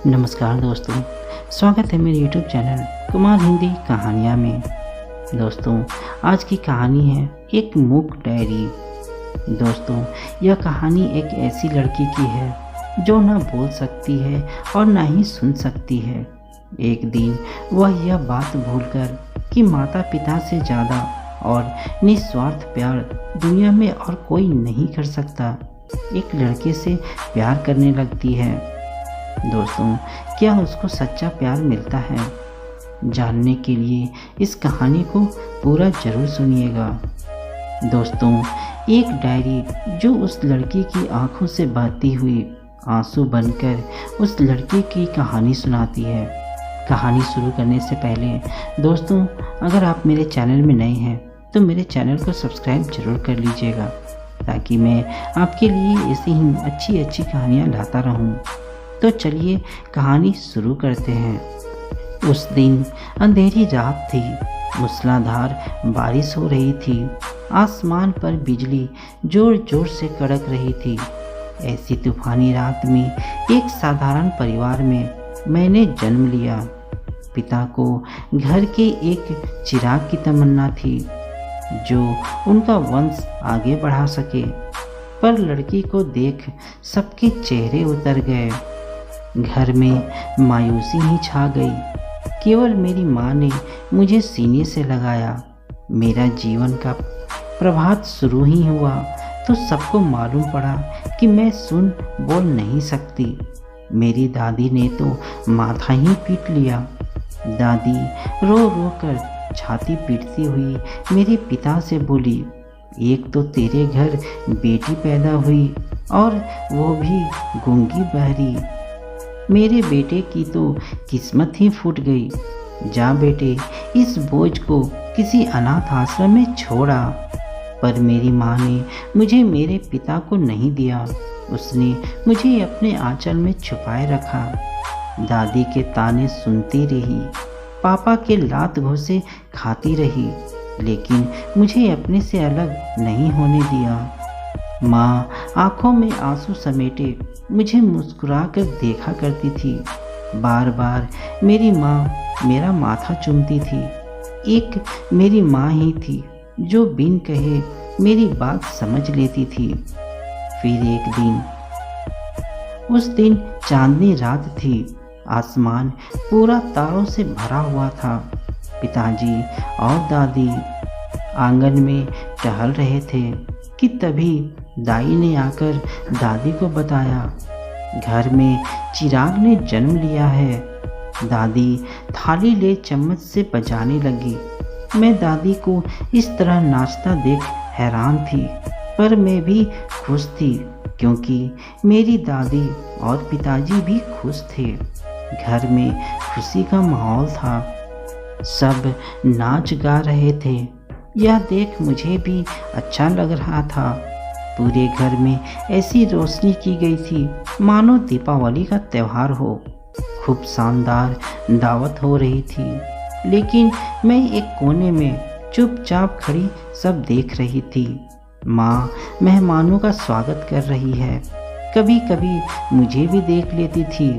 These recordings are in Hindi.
नमस्कार दोस्तों, स्वागत है मेरे YouTube चैनल कुमार हिंदी कहानियाँ में। दोस्तों, आज की कहानी है एक मूक डायरी। दोस्तों, यह कहानी एक ऐसी लड़की की है जो ना बोल सकती है और ना ही सुन सकती है। एक दिन वह यह बात भूलकर कि माता पिता से ज़्यादा और निस्वार्थ प्यार दुनिया में और कोई नहीं कर सकता, एक लड़के से प्यार करने लगती है। दोस्तों, क्या उसको सच्चा प्यार मिलता है? जानने के लिए इस कहानी को पूरा जरूर सुनिएगा। दोस्तों, एक डायरी जो उस लड़की की आंखों से बहती हुई आंसू बनकर उस लड़की की कहानी सुनाती है। कहानी शुरू करने से पहले दोस्तों, अगर आप मेरे चैनल में नए हैं तो मेरे चैनल को सब्सक्राइब जरूर कर लीजिएगा, ताकि मैं आपके लिए ऐसी ही अच्छी अच्छी कहानियाँ लाता रहूँ। तो चलिए कहानी शुरू करते हैं। उस दिन अंधेरी रात थी, मूसलाधार बारिश हो रही थी, आसमान पर बिजली जोर जोर से कड़क रही थी। ऐसी तूफानी रात में एक साधारण परिवार में मैंने जन्म लिया। पिता को घर के एक चिराग की तमन्ना थी जो उनका वंश आगे बढ़ा सके, पर लड़की को देख सबके चेहरे उतर गए। घर में मायूसी ही छा गई। केवल मेरी माँ ने मुझे सीने से लगाया। मेरा जीवन का प्रभात शुरू ही हुआ तो सबको मालूम पड़ा कि मैं सुन बोल नहीं सकती। मेरी दादी ने तो माथा ही पीट लिया। दादी रो रो कर छाती पीटती हुई मेरे पिता से बोली, एक तो तेरे घर बेटी पैदा हुई और वो भी गूंगी बहरी। मेरे बेटे की तो किस्मत ही फूट गई। जा बेटे, इस बोझ को किसी अनाथ आश्रम में छोड़ा। पर मेरी माँ ने मुझे मेरे पिता को नहीं दिया। उसने मुझे अपने आंचल में छुपाए रखा। दादी के ताने सुनती रही, पापा के लात घोंसे खाती रही, लेकिन मुझे अपने से अलग नहीं होने दिया। माँ आंखों में आंसू समेटे मुझे मुस्कुराकर देखा करती थी। बार बार मेरी माँ मेरा माथा चूमती थी। एक मेरी माँ ही थी जो बिन कहे मेरी बात समझ लेती थी। फिर एक दिन, उस दिन चांदनी रात थी। आसमान पूरा तारों से भरा हुआ था। पिताजी और दादी आंगन में टहल रहे थे कि तभी दाई ने आकर दादी को बताया, घर में चिराग ने जन्म लिया है। दादी थाली ले चम्मच से बजाने लगी। मैं दादी को इस तरह नाचता देख हैरान थी, पर मैं भी खुश थी क्योंकि मेरी दादी और पिताजी भी खुश थे। घर में खुशी का माहौल था। सब नाच गा रहे थे। यह देख मुझे भी अच्छा लग रहा था। पूरे घर में ऐसी रोशनी की गई थी मानो दीपावली का त्यौहार हो। खूब शानदार दावत हो रही थी, लेकिन मैं एक कोने में चुपचाप खड़ी सब देख रही थी। माँ मेहमानों का स्वागत कर रही है। कभी कभी मुझे भी देख लेती थी।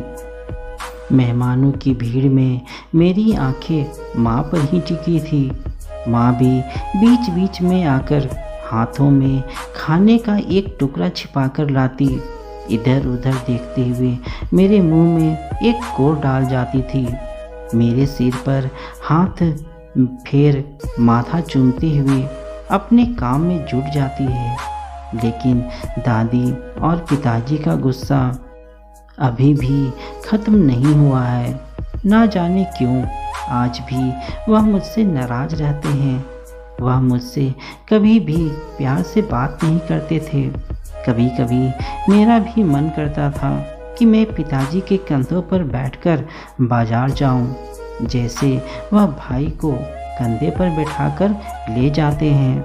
मेहमानों की भीड़ में मेरी आंखें माँ पर ही टिकी थी। माँ भी बीच बीच में आकर हाथों में खाने का एक टुकड़ा छिपाकर लाती। इधर उधर देखते हुए मेरे मुंह में एक कोर डाल जाती थी। मेरे सिर पर हाथ फेर माथा चूमती हुई अपने काम में जुट जाती है। लेकिन दादी और पिताजी का गुस्सा अभी भी ख़त्म नहीं हुआ है। ना जाने क्यों आज भी वह मुझसे नाराज़ रहते हैं। वह मुझसे कभी भी प्यार से बात नहीं करते थे। कभी कभी मेरा भी मन करता था कि मैं पिताजी के कंधों पर बैठकर बाजार जाऊं, जैसे वह भाई को कंधे पर बैठाकर ले जाते हैं,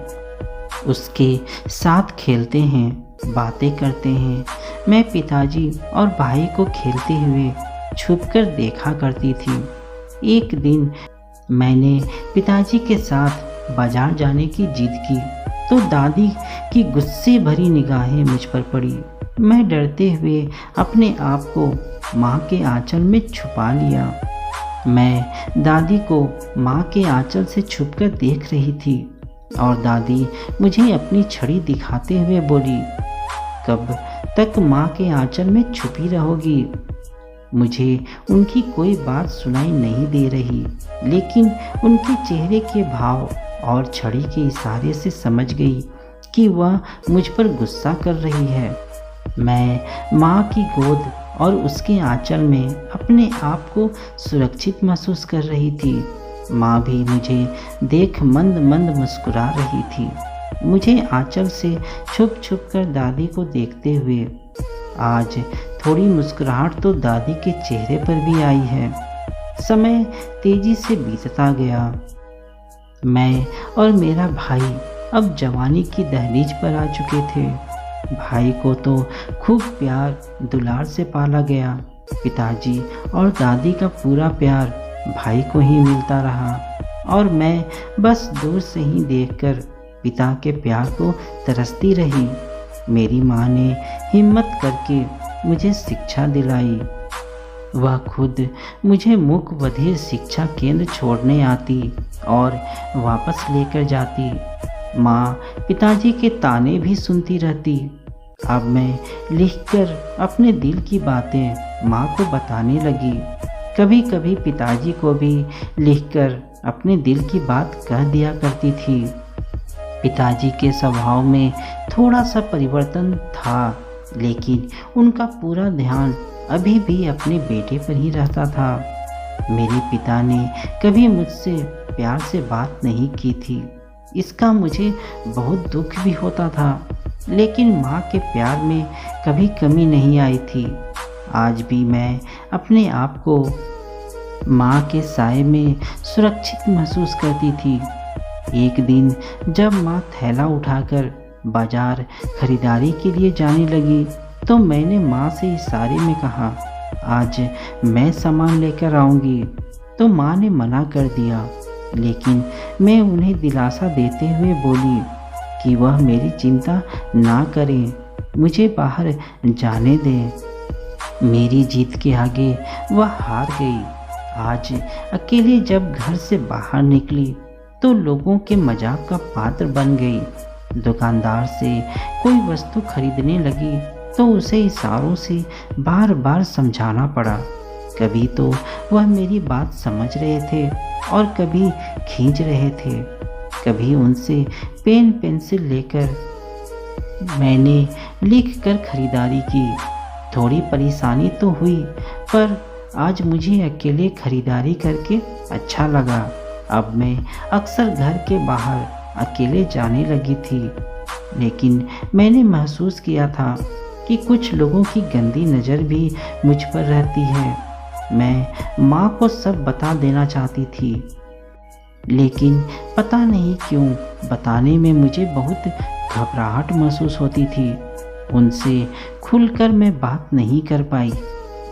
उसके साथ खेलते हैं, बातें करते हैं। मैं पिताजी और भाई को खेलते हुए छुपकर देखा करती थी। एक दिन मैंने पिताजी के साथ बाजार जाने की जिद की तो दादी की गुस्से भरी निगाहें मुझ पर पड़ी। मैं डरते हुए अपने आप को माँ के आंचल में छुपा लिया। मैं दादी को माँ के आंचल से छुपकर देख रही थी और दादी मुझे अपनी छड़ी दिखाते हुए बोली, कब तक माँ के आंचल में छुपी रहोगी? मुझे उनकी कोई बात सुनाई नहीं दे रही, लेकिन उनके चेहरे के भाव और छड़ी के इशारे से समझ गई कि वह मुझ पर गुस्सा कर रही है। मैं माँ की गोद और उसके आंचल में अपने आप को सुरक्षित महसूस कर रही थी। माँ भी मुझे देख मंद मंद मुस्कुरा रही थी, मुझे आंचल से छुप छुप कर दादी को देखते हुए। आज थोड़ी मुस्कुराहट तो दादी के चेहरे पर भी आई है। समय तेजी से बीतता गया। मैं और मेरा भाई अब जवानी की दहलीज पर आ चुके थे। भाई को तो खूब प्यार दुलार से पाला गया। पिताजी और दादी का पूरा प्यार भाई को ही मिलता रहा और मैं बस दूर से ही देखकर पिता के प्यार को तरसती रही। मेरी माँ ने हिम्मत करके मुझे शिक्षा दिलाई। वह खुद मुझे मूक बधिर शिक्षा केंद्र छोड़ने आती और वापस लेकर जाती। माँ पिताजी के ताने भी सुनती रहती। अब मैं लिखकर अपने दिल की बातें माँ को बताने लगी। कभी कभी पिताजी को भी लिखकर अपने दिल की बात कह दिया करती थी। पिताजी के स्वभाव में थोड़ा सा परिवर्तन था, लेकिन उनका पूरा ध्यान अभी भी अपने बेटे पर ही रहता था। मेरे पिता ने कभी मुझसे प्यार से बात नहीं की थी, इसका मुझे बहुत दुख भी होता था, लेकिन माँ के प्यार में कभी कमी नहीं आई थी। आज भी मैं अपने आप को माँ के साए में सुरक्षित महसूस करती थी। एक दिन जब माँ थैला उठाकर बाजार खरीदारी के लिए जाने लगी तो मैंने माँ से इशारे में कहा, आज मैं सामान लेकर आऊँगी। तो माँ ने मना कर दिया, लेकिन मैं उन्हें दिलासा देते हुए बोली कि वह मेरी चिंता ना करें, मुझे बाहर जाने दें। मेरी जीत के आगे वह हार गई। आज अकेले जब घर से बाहर निकली तो लोगों के मजाक का पात्र बन गई। दुकानदार से कोई वस्तु खरीदने लगी तो उसे इशारों से बार बार समझाना पड़ा। कभी तो वह मेरी बात समझ रहे थे और कभी खींच रहे थे। कभी उनसे पेन पेंसिल लेकर मैंने लिख कर खरीदारी की। थोड़ी परेशानी तो हुई, पर आज मुझे अकेले खरीदारी करके अच्छा लगा। अब मैं अक्सर घर के बाहर अकेले जाने लगी थी, लेकिन मैंने महसूस किया था कि कुछ लोगों की गंदी नज़र भी मुझ पर रहती है। मैं माँ को सब बता देना चाहती थी, लेकिन पता नहीं क्यों बताने में मुझे बहुत घबराहट महसूस होती थी। उनसे खुलकर मैं बात नहीं कर पाई।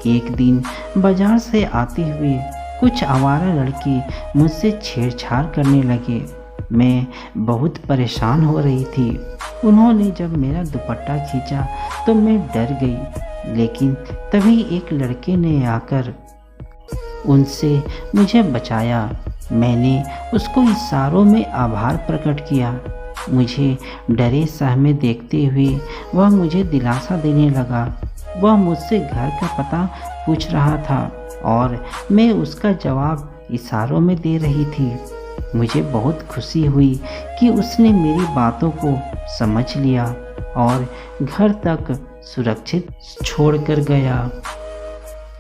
एक दिन बाजार से आते हुए कुछ आवारा लड़के मुझसे छेड़छाड़ करने लगे। मैं बहुत परेशान हो रही थी। उन्होंने जब मेरा दुपट्टा खींचा तो मैं डर गई, लेकिन तभी एक लड़के ने आकर उनसे मुझे बचाया। मैंने उसको इशारों में आभार प्रकट किया। मुझे डरे सहमे देखते हुए वह मुझे दिलासा देने लगा। वह मुझसे घर का पता पूछ रहा था और मैं उसका जवाब इशारों में दे रही थी। मुझे बहुत खुशी हुई कि उसने मेरी बातों को समझ लिया और घर तक सुरक्षित छोड़कर गया।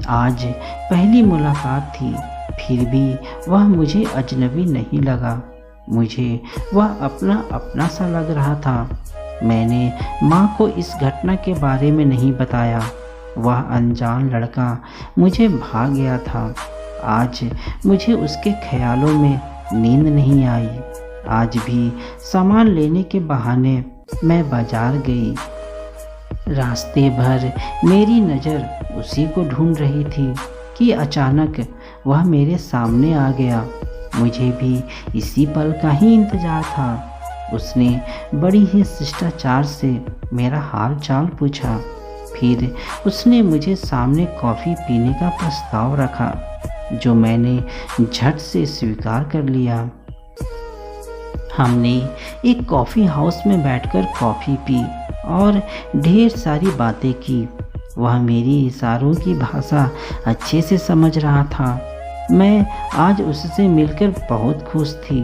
आज पहली मुलाकात थी, फिर भी वह मुझे अजनबी नहीं लगा। मुझे वह अपना अपना सा लग रहा था। मैंने माँ को इस घटना के बारे में नहीं बताया। वह अनजान लड़का मुझे भा गया था। आज मुझे उसके ख्यालों में नींद नहीं आई। आज भी सामान लेने के बहाने मैं बाजार गई। रास्ते भर मेरी नज़र उसी को ढूंढ रही थी कि अचानक वह मेरे सामने आ गया। मुझे भी इसी पल का ही इंतज़ार था। उसने बड़ी ही शिष्टाचार से मेरा हाल चाल पूछा। फिर उसने मुझे सामने कॉफ़ी पीने का प्रस्ताव रखा, जो मैंने झट से स्वीकार कर लिया। हमने एक कॉफ़ी हाउस में बैठकर कॉफ़ी पी और ढेर सारी बातें की। वह मेरी इशारों की भाषा अच्छे से समझ रहा था। मैं आज उससे मिलकर बहुत खुश थी।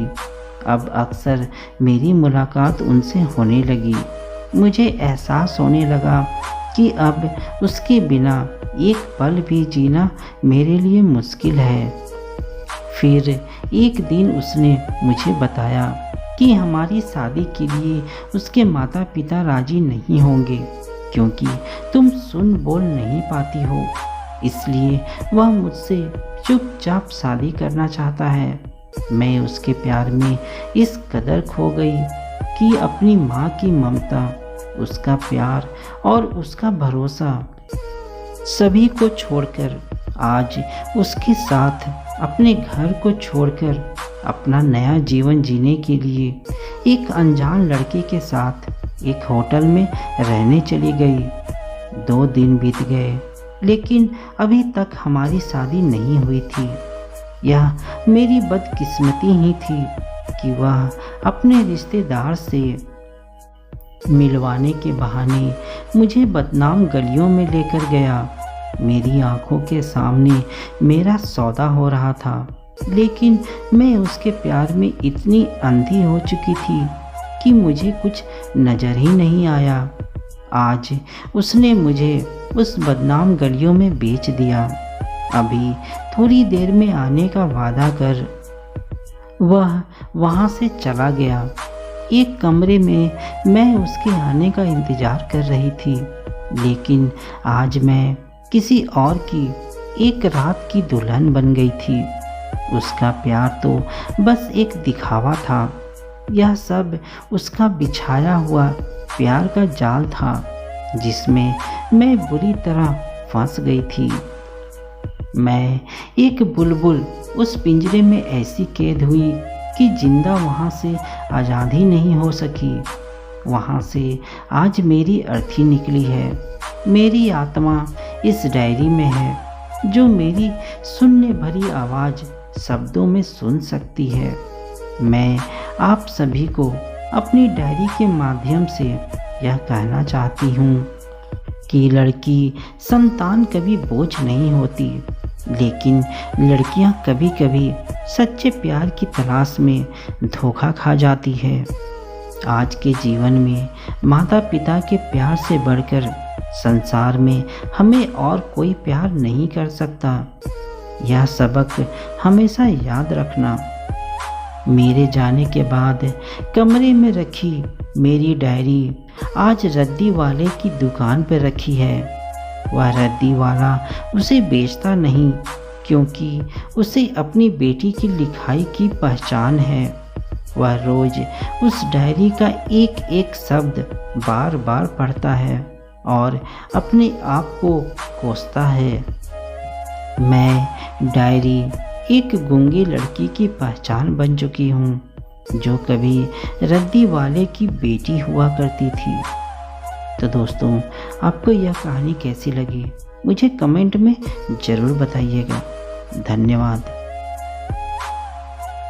अब अक्सर मेरी मुलाकात उनसे होने लगी। मुझे एहसास होने लगा कि अब उसके बिना एक पल भी जीना मेरे लिए मुश्किल है। फिर एक दिन उसने मुझे बताया कि हमारी शादी के लिए उसके माता पिता राजी नहीं होंगे, क्योंकि तुम सुन बोल नहीं पाती हो। इसलिए वह मुझसे चुपचाप शादी करना चाहता है। मैं उसके प्यार में इस कदर खो गई कि अपनी माँ की ममता, उसका प्यार और उसका भरोसा सभी को छोड़कर आज उसके साथ अपने घर को छोड़कर अपना नया जीवन जीने के लिए एक अनजान लड़के के साथ एक होटल में रहने चली गई। 2 दिन बीत गए, लेकिन अभी तक हमारी शादी नहीं हुई थी। यह मेरी बदकिस्मती ही थी कि वह अपने रिश्तेदार से मिलवाने के बहाने मुझे बदनाम गलियों में लेकर गया। मेरी आंखों के सामने मेरा सौदा हो रहा था, लेकिन मैं उसके प्यार में इतनी अंधी हो चुकी थी कि मुझे कुछ नज़र ही नहीं आया। आज उसने मुझे उस बदनाम गलियों में बेच दिया। अभी थोड़ी देर में आने का वादा कर वह वहाँ से चला गया। एक कमरे में मैं उसके आने का इंतज़ार कर रही थी, लेकिन आज मैं किसी और की एक रात की दुल्हन बन गई थी। उसका प्यार तो बस एक दिखावा था। यह सब उसका बिछाया हुआ प्यार का जाल था, जिसमें मैं बुरी तरह फंस गई थी। मैं एक बुलबुल उस पिंजरे में ऐसी कैद हुई कि जिंदा वहाँ से आज़ाद ही नहीं हो सकी। वहाँ से आज मेरी अर्थी निकली है। मेरी आत्मा इस डायरी में है, जो मेरी शून्य भरी आवाज़ शब्दों में सुन सकती है। मैं आप सभी को अपनी डायरी के माध्यम से यह कहना चाहती हूँ कि लड़की संतान कभी बोझ नहीं होती, लेकिन लड़कियाँ कभी कभी सच्चे प्यार की तलाश में धोखा खा जाती है। आज के जीवन में माता पिता के प्यार से बढ़कर संसार में हमें और कोई प्यार नहीं कर सकता। यह सबक हमेशा याद रखना। मेरे जाने के बाद कमरे में रखी मेरी डायरी आज रद्दी वाले की दुकान पर रखी है। वह रद्दी वाला उसे बेचता नहीं, क्योंकि उसे अपनी बेटी की लिखाई की पहचान है। वह रोज उस डायरी का एक एक शब्द बार बार पढ़ता है और अपने आप को कोसता है। मैं डायरी एक गूंगी लड़की की पहचान बन चुकी हूँ, जो कभी रद्दी वाले की बेटी हुआ करती थी। तो दोस्तों, आपको यह कहानी कैसी लगी मुझे कमेंट में ज़रूर बताइएगा। धन्यवाद।